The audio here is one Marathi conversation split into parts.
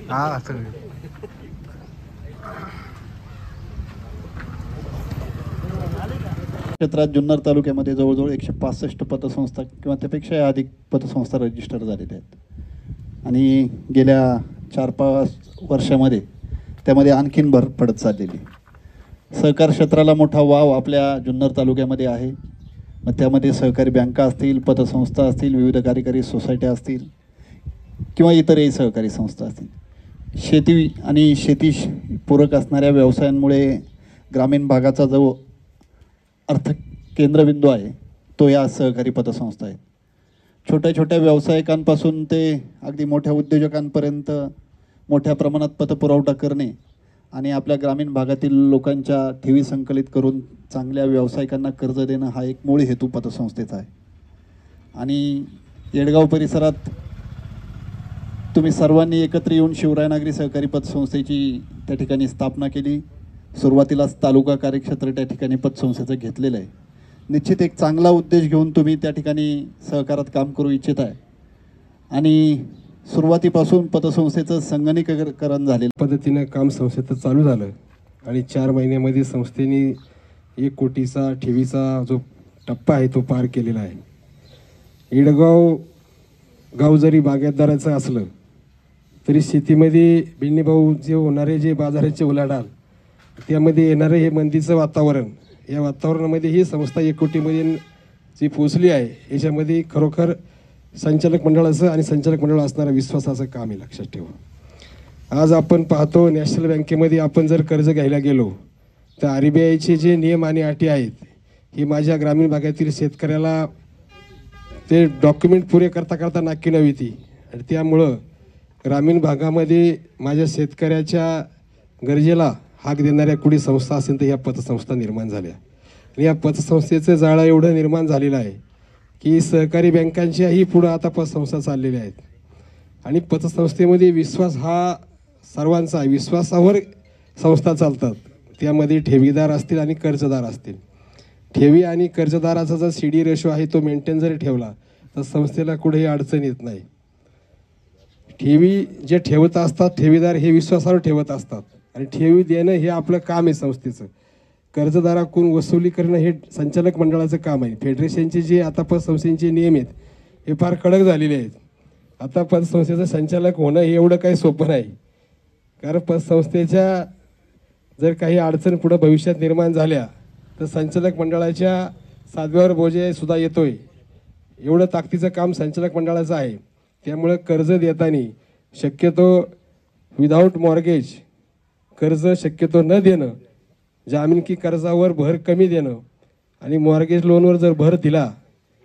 हा क्षेत्रात जुन्नर तालुक्यामध्ये जवळजवळ 165 पतसंस्था किंवा त्यापेक्षा अधिक पतसंस्था रजिस्टर झालेल्या आहेत आणि गेल्या 4-5 वर्षामध्ये त्यामध्ये आणखीन भर पडत चाललेली. सहकार क्षेत्राला मोठा वाव आपल्या जुन्नर तालुक्यामध्ये आहे. मग त्यामध्ये सहकारी बँका असतील, पतसंस्था असतील, विविध कार्यकारी सोसायट्या असतील किंवा इतरही सहकारी संस्था असतील. शेती आणि शेती पूरक असणाऱ्या व्यवसायांमुळे ग्रामीण भागाचा जो अर्थ केंद्रबिंदू आहे तो या सहकारी पतसंस्था आहेत. छोट्या छोट्या व्यावसायिकांपासून ते अगदी मोठ्या उद्योजकांपर्यंत मोठ्या प्रमाणात पतपुरवठा करणे आणि आपल्या ग्रामीण भागातील लोकांच्या ठेवी संकलित करून चांगल्या व्यावसायिकांना कर्ज देणं हा एक मूळ हेतू पतसंस्थेचा आहे. आणि येडगाव परिसरात तुम्ही सर्वांनी एकत्र येऊन शिवरायनगरी सहकारी पतसंस्थेची त्या ठिकाणी स्थापना केली. सुरुवातीलाच तालुका कार्यक्षेत्र त्या ठिकाणी पतसंस्थेचं घेतलेलं आहे. निश्चित एक चांगला उद्देश घेऊन तुम्ही त्या ठिकाणी सहकारात काम करू इच्छित आहे आणि सुरुवातीपासून पतसंस्थेचं संगणकीकरण झालेलं पद्धतीनं काम संस्थेचं चालू झालं आणि 4 महिन्यामध्ये संस्थेने 1 कोटीचा ठेवीचा जो टप्पा आहे तो पार केलेला आहे. येडगाव गाव जरी बागायतदाराचं असलं तरी शेतीमध्ये बिन्नीभाऊ जे होणारे जे बाजाराचे उलाढाल त्यामध्ये येणारं हे मंदीचं वातावरण, या वातावरणामध्ये ही संस्था 1 कोटीमध्ये जी पोचली आहे याच्यामध्ये खरोखर संचालक मंडळाचं आणि संचालक मंडळ असणारं विश्वासाचं काम आहे. लक्षात ठेवा. आज आपण पाहतो नॅशनल बँकेमध्ये आपण जर कर्ज घ्यायला गेलो तर RBIचे जे नियम आणि अटी आहेत हे माझ्या ग्रामीण भागातील शेतकऱ्याला ते डॉक्युमेंट पुरे करता नाकी नव्हे ती. आणि त्यामुळं ग्रामीण भागामध्ये माझ्या शेतकऱ्याच्या गरजेला हाक देणाऱ्या कुणी संस्था असेल तर ह्या पतसंस्था निर्माण झाल्या. आणि या पतसंस्थेचं जाळं एवढं निर्माण झालेलं आहे की सहकारी बँकांच्याही पुढं आता पतसंस्था चाललेल्या आहेत. आणि पतसंस्थेमध्ये विश्वास हा सर्वांचा आहे. विश्वासावर संस्था चालतात. त्यामध्ये ठेवीदार असतील आणि कर्जदार असतील. ठेवी आणि कर्जदाराचा जर CD रेशो आहे तो मेंटेन जरी ठेवला तर संस्थेला कुठेही अडचण येत नाही. ठेवी जे ठेवत असतात ठेवीदार हे विश्वासावर ठेवत असतात आणि ठेवी देणं हे आपलं काम आहे संस्थेचं. कर्जदाराकडून वसुली करणं हे संचालक मंडळाचं काम आहे. फेडरेशनचे जे आता पतसंस्थेचे नियम आहेत हे फार कडक झालेले आहेत. आता पतसंस्थेचं संचालक होणं हे एवढं काही सोपं नाही. कारण पतसंस्थेच्या जर काही अडचण पुढं भविष्यात निर्माण झाल्या तर संचालक मंडळाच्या सातव्यावर बोजे सुद्धा येतोय. एवढं ताकदीचं काम संचालक मंडळाचं आहे. त्यामुळं कर्ज देताना शक्यतो विदाऊट मॉर्गेज कर्ज शक्यतो न देणं, जामीनकी कर्जावर भर कमी देणं आणि मॉर्गेज लोनवर जर भर दिला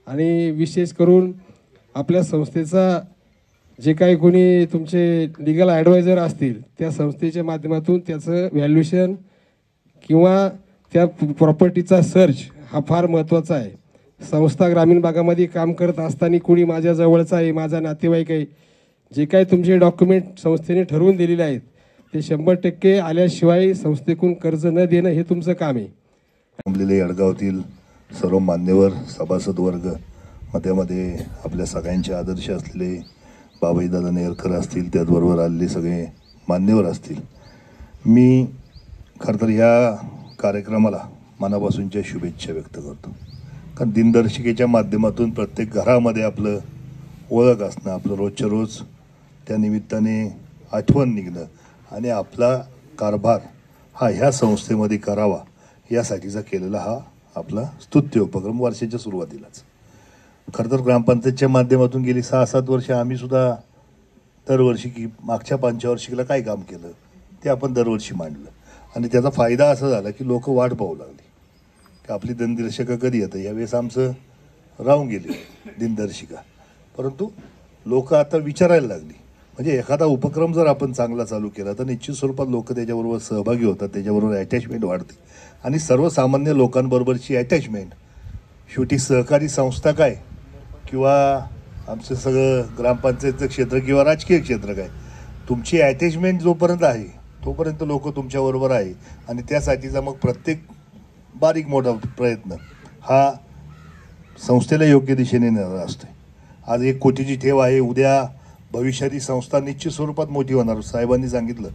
आणि विशेष करून आपल्या संस्थेचा जे काही कोणी तुमचे लिगल ॲडवायझर असतील त्या संस्थेच्या माध्यमातून त्याचं व्हॅल्युएशन किंवा त्या प्रॉपर्टीचा सर्च हा फार महत्त्वाचा आहे. संस्था ग्रामीण भागामध्ये काम करत असताना कुणी माझ्या जवळचा आहे, माझा नातेवाईक आहे, जे काही तुमचे डॉक्युमेंट संस्थेने ठरवून दिलेले आहेत ते 100% आल्याशिवाय संस्थेकडून कर्ज न देणं हे तुमचं काम आहे. जमलेले येडगावातील सर्व मान्यवर सभासद वर्ग, त्यामध्ये आपल्या सगळ्यांचे आदर्श असलेले बाबाईदादा नेरकर असतील, त्याचबरोबर आलेले सगळे मान्यवर असतील. मी खरं तर या कार्यक्रमाला मनापासूनच्या शुभेच्छा व्यक्त करतो. कारण दिनदर्शिकेच्या माध्यमातून प्रत्येक घरामध्ये आपलं ओळख असणं, आपलं रोजच्या रोज त्या निमित्ताने आठवण निघणं आणि आपला कारभार हा ह्या संस्थेमध्ये करावा यासाठीचा केलेला हा आपला स्तुत्य उपक्रम वर्षाच्या सुरुवातीलाच. खरं तर ग्रामपंचायतच्या माध्यमातून गेली 6-7 वर्ष आम्ही सुद्धा दरवर्षी की मागच्या पंचवार्षिकला काय काम केलं ते आपण दरवर्षी मांडलं आणि त्याचा फायदा असा झाला की लोक वाट पाहू लागली की आपली दिनदर्शिका कधी येतं. यावेळेस आमचं राहून गेली दिनदर्शिका, परंतु लोक आता विचारायला लागली. म्हणजे एखादा उपक्रम जर आपण चांगला चालू केला तर निश्चित स्वरूपात लोक त्याच्याबरोबर सहभागी होतात, त्याच्याबरोबर अटॅचमेंट वाढते आणि सर्वसामान्य लोकांबरोबरची अटॅचमेंट शेवटी सहकारी संस्था काय किंवा आमचं सगळं ग्रामपंचायतचं क्षेत्र किंवा राजकीय क्षेत्र काय, तुमची अटॅचमेंट जोपर्यंत आहे तोपर्यंत लोक तुमच्याबरोबर आहे आणि त्यासाठीचा मग प्रत्येक बारीक मोठा प्रयत्न हा संस्थेला योग्य दिशेने नेणारा असतो. आज 1 कोटीची ठेव आहे, उद्या भविष्यात ही संस्था निश्चित स्वरूपात मोठी होणार. साहेबांनी सांगितलं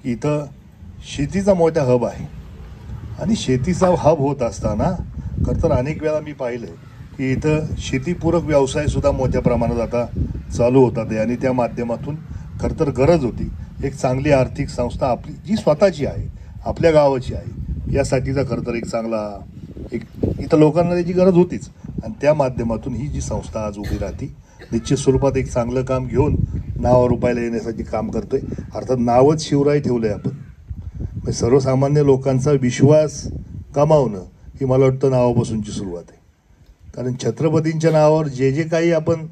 की इथं शेतीचा मोठा हब आहे आणि शेतीचा हब होत असताना खरं तर अनेक वेळा मी पाहिलं की इथं शेतीपूरक व्यवसाय सुद्धा मोठ्या प्रमाणात आता चालू होतात आहे आणि त्या माध्यमातून खरं तर गरज होती एक चांगली आर्थिक संस्था आपली जी स्वतःची आहे, आपल्या गावाची आहे, यासाठीचा खरं तर एक चांगला एक इथं लोकांना त्याची गरज होतीच आणि त्या माध्यमातून ही जी संस्था आज उभी राहते निश्चित स्वरूपात एक चांगलं काम घेऊन नावावर रुपायला येण्यासाठी काम करतोय. अर्थात नावच शिवराय ठेवलंय आपण, म्हणजे सर्वसामान्य लोकांचा विश्वास कमावणं ही मला वाटतं नावापासूनची सुरुवात आहे. कारण छत्रपतींच्या नावावर जे जे काही आपण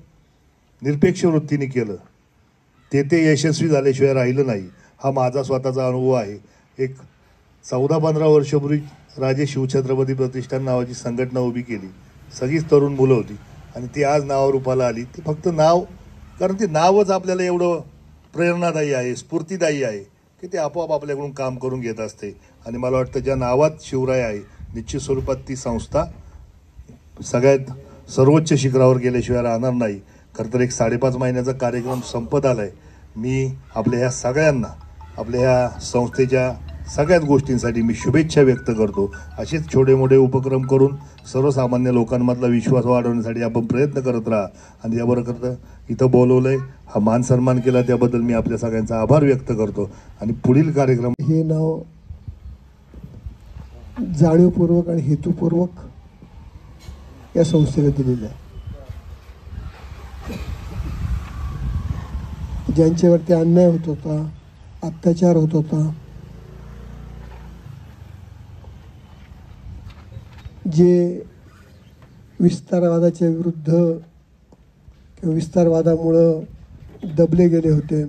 निरपेक्ष वृत्तीने केलं ते यशस्वी झाल्याशिवाय राहिलं नाही. हा माझा स्वतःचा अनुभव आहे. एक 14-15 वर्षापूर्वी राजे शिवछत्रपती प्रतिष्ठान नावाची संघटना उभी केली. सगळीच तरुण मुलं होती आणि ती आज नावावर रूपाला आली. ती फक्त नाव, कारण ते नावच आपल्याला एवढं प्रेरणादायी आहे, स्फूर्तिदायी आहे की ते आपोआप आपल्याकडून काम करून घेत असते. आणि मला वाटतं ज्या नावात शिवराय आहे निश्चित स्वरूपात ती संस्था सगळ्यात सर्वोच्च शिखरावर गेल्याशिवाय राहणार नाही. खरं तर एक 5.5 महिन्याचा कार्यक्रम संपत आलाय. मी आपल्या ह्या सगळ्यांना आपल्या ह्या संस्थेच्या सगळ्याच गोष्टींसाठी मी शुभेच्छा व्यक्त करतो. असेच छोटे मोठे उपक्रम करून सर्वसामान्य लोकांमधला विश्वास वाढवण्यासाठी आपण प्रयत्न करत राहा. आणि याबरोबर इथं बोलवलंय, हा मान सन्मान केला त्याबद्दल मी आपल्या सगळ्यांचा आभार व्यक्त करतो. आणि पुढील कार्यक्रम हे नाव जाणीवपूर्वक आणि हेतुपूर्वक या संस्थेला दिलेलं आहे. ज्यांच्यावरती अन्याय होत होता, अत्याचार होत होता, जे विस्तारवादाच्या विरुद्ध किंवा विस्तारवादामुळं दबले गेले होते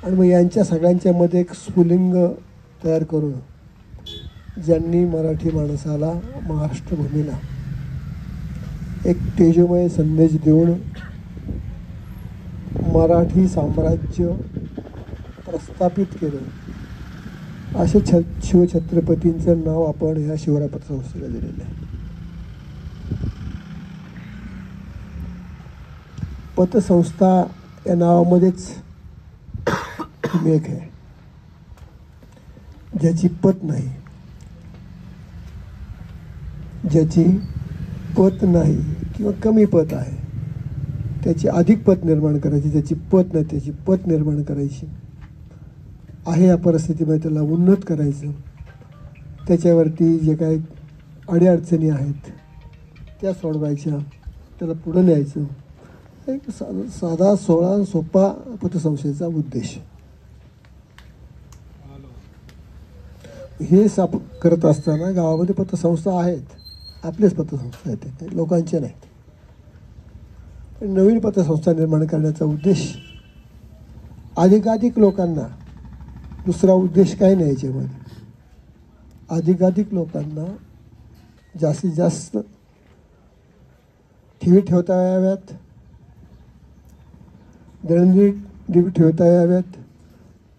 आणि मग यांच्या सगळ्यांच्या मध्ये एक स्फुलिंग तयार करून ज्यांनी मराठी माणसाला, महाराष्ट्र भूमीला एक तेजोमय संदेश देऊन मराठी साम्राज्य प्रस्थापित केलं, असे शिवछत्रपतींचं नाव आपण ह्या शिवराय पतसंस्थेला दिलेलं आहे. पतसंस्था या नावामध्येच एक आहे, ज्याची पत नाही, ज्याची पत नाही किंवा कमी पत आहे त्याची अधिक पत निर्माण करायची, ज्याची पत नाही त्याची पत निर्माण करायची आहे. या परिस्थितीमध्ये त्याला उन्नत करायचं, त्याच्यावरती जे काही अडीअडचणी आहेत त्या सोडवायच्या, त्याला पुढं न्यायचं. एक साधा सोळा सोपा पतसंस्थेचा उद्देश. हे करत असताना गावामध्ये पतसंस्था आहेत, आपलेच पतसंस्था आहेत, काही लोकांचे नाहीत. पण नवीन पतसंस्था निर्माण करण्याचा उद्देश अधिकाधिक लोकांना, दुसरा उद्देश काही नाही याच्यामध्ये, अधिकाधिक लोकांना जास्तीत जास्त ठेवी ठेवता याव्यात, दळणवळण ठेवता याव्यात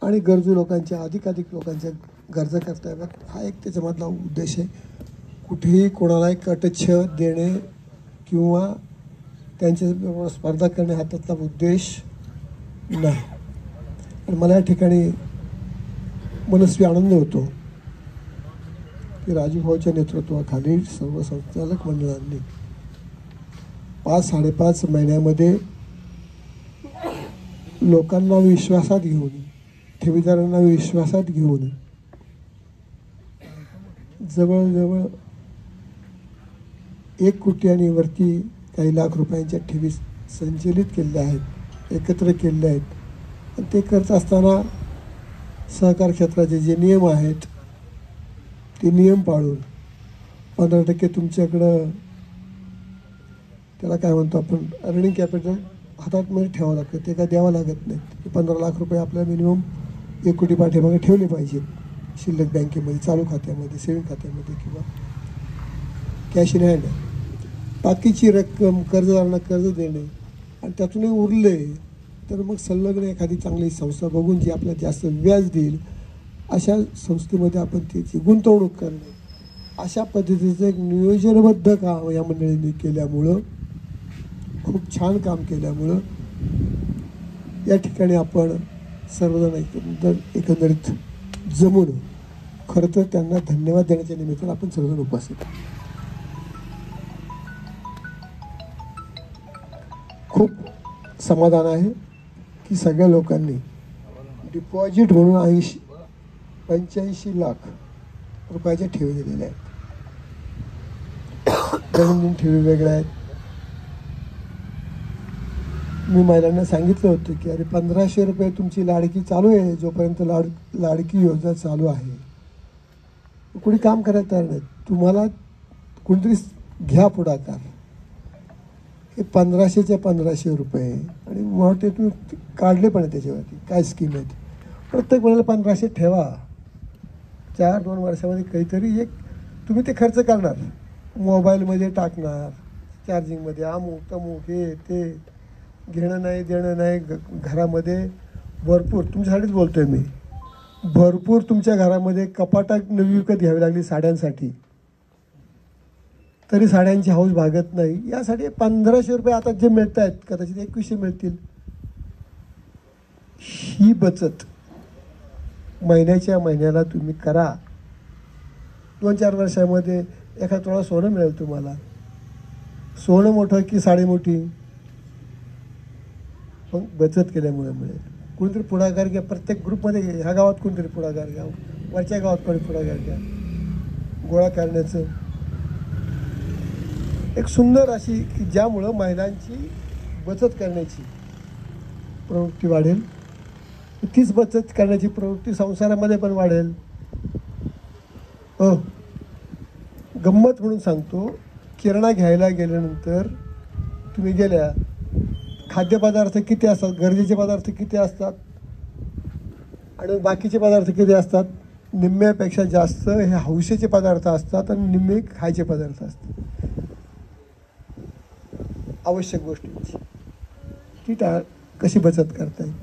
आणि गरजू लोकांच्या, अधिकाधिक लोकांच्या गरजा करता याव्यात, हा एक त्याच्यामधला उद्देश आहे. कुठेही कोणाला कटच्छ देणे किंवा त्यांच्याबरोबर स्पर्धा करणे हा त्यातला उद्देश नाही. आणि मला या ठिकाणी मनस्वी आनंद होतो की राजूभाऊच्या नेतृत्वाखाली सर्व संचालक मंडळांनी 5-5.5 महिन्यामध्ये लोकांना विश्वासात घेऊन, ठेवीदारांना विश्वासात घेऊन जवळजवळ 1 कोटी आणि वरती काही लाख रुपयांच्या ठेवी संचलित केलेल्या आहेत, एकत्र केलेल्या आहेत. आणि ते करत असताना सहकार क्षेत्राचे जे नियम आहेत ते नियम पाळून 15% तुमच्याकडं, त्याला काय म्हणतो आपण, अर्निंग कॅपिटल हातात मध्ये ठेवावं लागतं, ते काय द्यावं लागत नाही. 15 लाख रुपये आपल्याला मिनिमम 1 कोटी पाठीमागे ठेवले पाहिजेत शिल्लक बँकेमध्ये, चालू खात्यामध्ये, सेविंग खात्यामध्ये किंवा कॅश इन हँड. बाकीची रक्कम कर्जदारांना कर्ज देणे आणि त्यातूनही उरले तर मग संलग्न एखादी चांगली संस्था बघून जी आपल्याला जास्त व्याज देईल अशा संस्थेमध्ये आपण त्याची गुंतवणूक करणे, अशा पद्धतीचं एक नियोजनबद्ध काम या मंडळींनी केल्यामुळं खूप छान काम केल्यामुळं या ठिकाणी आपण सर्वजण एकंदरीत जमून खरं तर त्यांना धन्यवाद देण्याच्या निमित्तानं आपण सर्वजण उपस्थित आहोत. खूप समाधान आहे की सगळ्या लोकांनी डिपॉझिट म्हणून 85 लाख रुपयाच्या ठेवी दिलेल्या आहेत. 2 ठेवी वेगळ्या आहेत. मी महिलांना सांगितलं होतं की अरे 1500 रुपये तुमची लाडकी चालू आहे, जोपर्यंत लाडकी योजना चालू आहे कोणी काम करायला तयार नाही. तुम्हाला कोणतरी घ्या पुढाकार. हे 1500चे 1500 रुपये आणि मला वाटते तुम्ही काढले पण आहे त्याच्यावरती काय स्कीम आहेत. प्रत्येक वेळेला 1500 ठेवा. 4-2 वर्षामध्ये काहीतरी एक तुम्ही ते खर्च करणार, मोबाईलमध्ये टाकणार, चार्जिंगमध्ये अमुक तमुक हे ते घेणं नाही देणं नाही. घरामध्ये भरपूर तुमच्यासाठीच बोलतोय मी, भरपूर तुमच्या घरामध्ये कपाटात नवी विकत घ्यावी लागली साड्यांसाठी, तरी साड्यांची हौस भागत नाही. यासाठी 1500 रुपये आता जे मिळत आहेत कदाचित 2100 मिळतील. ही बचत महिन्याच्या महिन्याला तुम्ही करा. 2-4 वर्षामध्ये एका तोळा सोनं मिळेल तुम्हाला. सोनं मोठं की साडी मोठी, पण बचत केल्यामुळे मिळेल. कोणीतरी पुढाकार घ्या. प्रत्येक ग्रुपमध्ये ह्या गावात कोणतरी पुढाकार घ्या, वरच्या गावात कोणी पुढाकार घ्या. गोळा करण्याचं एक सुंदर अशी की ज्यामुळं महिलांची बचत करण्याची प्रवृत्ती वाढेल. तीच बचत करण्याची प्रवृत्ती संसारामध्ये पण वाढेल. गंमत म्हणून सांगतो, किराणा घ्यायला गेल्यानंतर तुम्ही गेल्या, खाद्यपदार्थ किती असतात, गरजेचे पदार्थ किती असतात आणि बाकीचे पदार्थ किती असतात. निम्म्यापेक्षा जास्त हे हौसेचे पदार्थ असतात आणि निम्मे खायचे पदार्थ असतात. आवश्यक गोष्टींची ती कशी बचत करता येईल.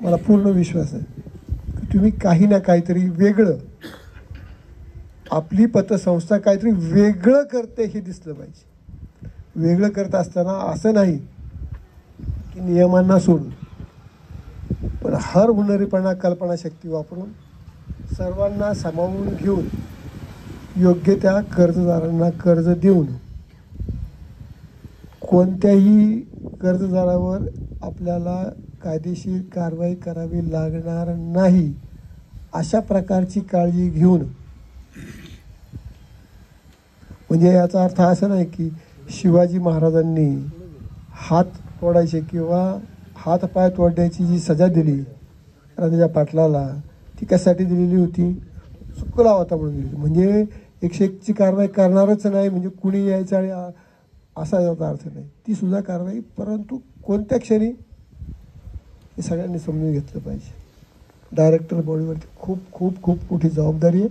मला पूर्ण विश्वास आहे की तुम्ही काही ना काहीतरी वेगळं, आपली पतसंस्था काहीतरी वेगळं करते हे दिसलं पाहिजे. वेगळं करत असताना असं नाही की नियमांना सोडून, पण हर हुनरीपणा कल्पनाशक्ती वापरून सर्वांना सामावून घेऊन योग्य त्या कर्जदारांना कर्ज देऊन कोणत्याही कर्जदारावर आपल्याला कायदेशीर कारवाई करावी लागणार नाही अशा प्रकारची काळजी घेऊन, म्हणजे याचा अर्थ असा नाही की शिवाजी महाराजांनी हात तोडायचे किंवा हात पाय तोडण्याची जी सजा दिली राजाच्या पाटलाला, ती कशासाठी दिलेली होती, चुकला होता म्हणून दिली. म्हणजे 101ची कारवाई करणारच नाही म्हणजे कुणी यायचं आणि असा याचा अर्थ नाही. ती सुद्धा कारवाई, परंतु कोणत्या क्षणी हे सगळ्यांनी समजून घेतलं पाहिजे. डायरेक्टर बॉडीवरती खूप खूप खूप मोठी जबाबदारी आहे.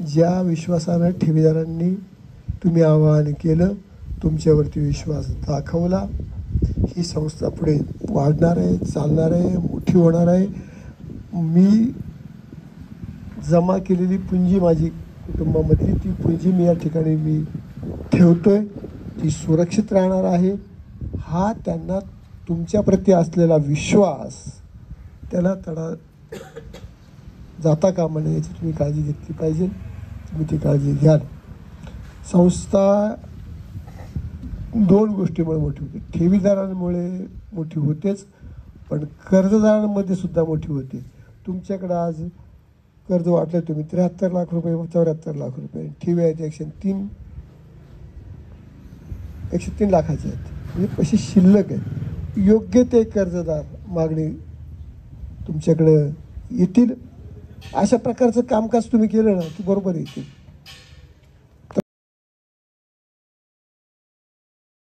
ज्या विश्वासानं ठेवीदारांनी तुम्ही आवाहन केलं, तुमच्यावरती विश्वास दाखवला, ही संस्था पुढे वाढणार आहे, चालणार आहे, मोठी होणार आहे. मी जमा केलेली पुंजी माझी कुटुंबामधली, ती पुंजी मी या ठिकाणी मी ठेवतोय, ती सुरक्षित राहणार आहे. हा त्यांना तुमच्याप्रती असलेला विश्वास त्याला तडा जाता कामा नये याची तुम्ही काळजी घेतली पाहिजे. तुम्ही ती काळजी घ्याल. संस्था 2 गोष्टीमुळे मोठी होते. ठेवीदारांमुळे मोठी होतेच, पण कर्जदारांमध्ये सुद्धा मोठी होते. तुमच्याकडं आज कर्ज वाटलं तुम्ही 73 लाख रुपये 74 लाख रुपये, ठेवी आहेत 103 लाखाचे आहेत. म्हणजे पैसे शिल्लक आहेत. योग्य ते कर्जदार मागणी तुमच्याकडं येतील. अशा प्रकारचं कामकाज तुम्ही केलं ना की बरोबर येतील.